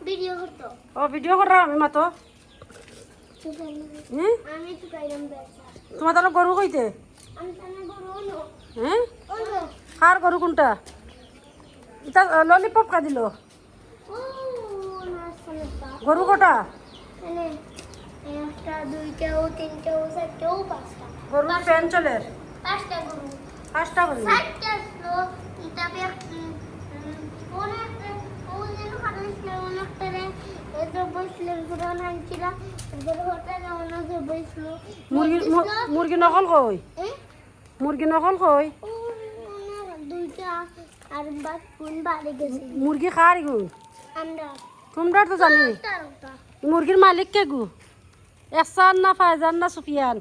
video করতো ও video করা আমি মাতো আমি তো কাইরাম বেচা তোমার তাহলে গরু কইতে আমি তানে গরু হলো হ্যাঁ হলো কার গরু কোনটা এটা ললিপপ কা দিল ও না শুনতা গরু কটা মানে একটা দুইটা ও তিনটা ও চারটা ও পাঁচটা গরু ফ্যান চলে পাঁচটা গরু 5টা গরু চারটা ছিল তবে অনেক ও যেন খাটাইছিল অনেকটারে এতো বসলেন পুরো নাইছিল এরপরে হোটেল অনেক বসছিল মুরগি নকল কই এই মুরগি নকল কই ও দুইটা আর বাদ কোন বাড়ি গেছে মুরগি খার গু আমরা তোমরা তো জানি তারটা মুরগির মালিক কে গু এহসান না ফায়জান না সুফিয়ান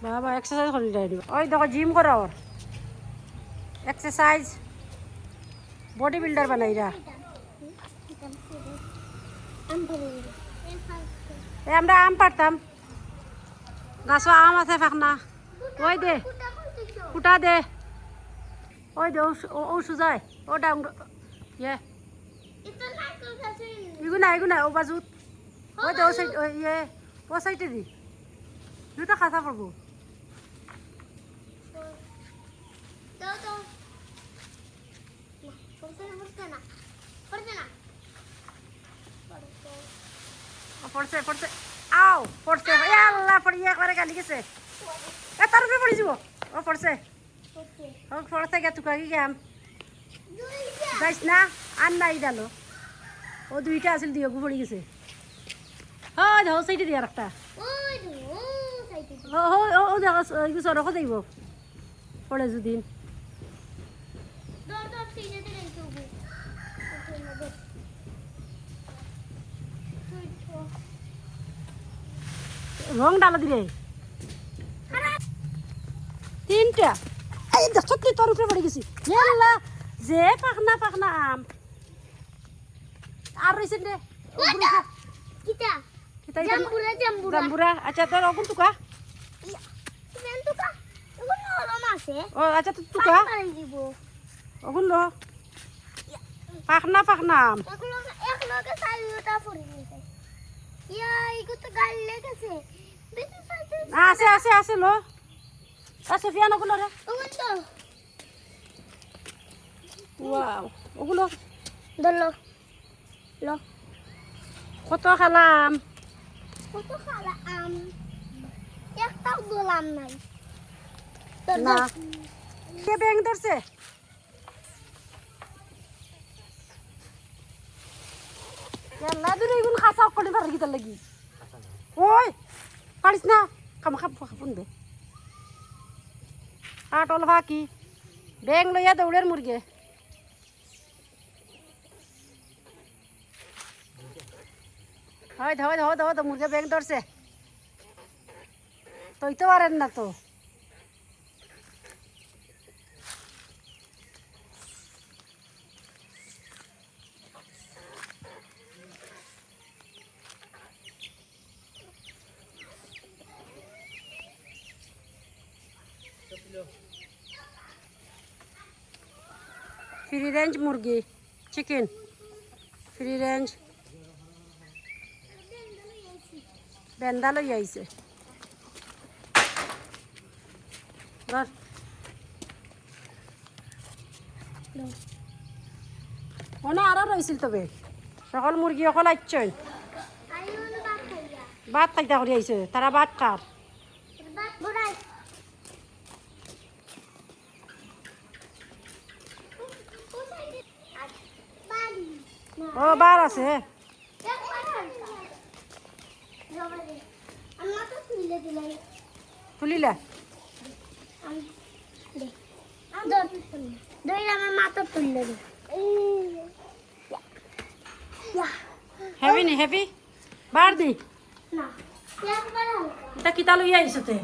বাবা এক্সারসাইজ করে যাই ওই দেখো জিম করা ওর এক্সারসাইজ বডি বিল্ডার বানাইরা এ আমরা আম পারতাম গাছও আম আছে ফাঁকনা ওই দে কুটা দে ওই দে ও সুজাই ও ডাউন ইয়ে এগুনা ও বাজুত ওই দে ও সাইড ইয়ে ও সাইডে দি দুটা খাসা পড়বো পড়ছে আও পড়ছে আল্লাহ পড়ি একবারে গালি গেছে এ তার উপরে পড়ি যাব ও পড়ছে ও পড়ছে গে তুকা কি গাম যাইস না আর নাই ডালো ও দুইটা আছিল দিও পড়ি গেছে ও যাও সাইডে দিয়া রাখতা ও ও ও জায়গা এগুলো সরকো যাইব পড়ে যদিন রং ডালা দিলে 3টা এই সত্যি তোর উপরে পড়ে গেছি ইয়াল্লা যে পাখনা আম আর রইছে রে কিটা জাম্বুরা আচ্ছা তোর অগুন তুকা ও আচ্ছা তো তুকা অগুন লো পাখনা আম আছে লো সুফিয়ান ওগুলো রে ওয়াও ওগুলো ধরলো লো কত খালাম কত খালা আম একটাও দোলাম নাই না কে ব্যাং ধরছে ইয়াল্লা দূরে এগুন খাসা করে পারি কিতার লাগি ওই পারিস না খাপুন বে আটল ফাঁকি ব্যাং লইয়া দৌড়ের মুরগে হয় ধো মুরগে ব্যাং ধরছে তুই তো পারেন না তো ফ্রি রেঞ্জ মুরগি চিকেন ফ্রি রেঞ্জ বেন্দা লই আইছে ধর ওনা আরো রইছিল তবে সকল মুরগি অকল আইছই ভাত খাইতা করে আইছে তারা ভাত খার ও বার আছে তুলিলা আমার মাথা তুললে হেভি নি হেভি বার দি না এটা কিতা লইয়া আইছতে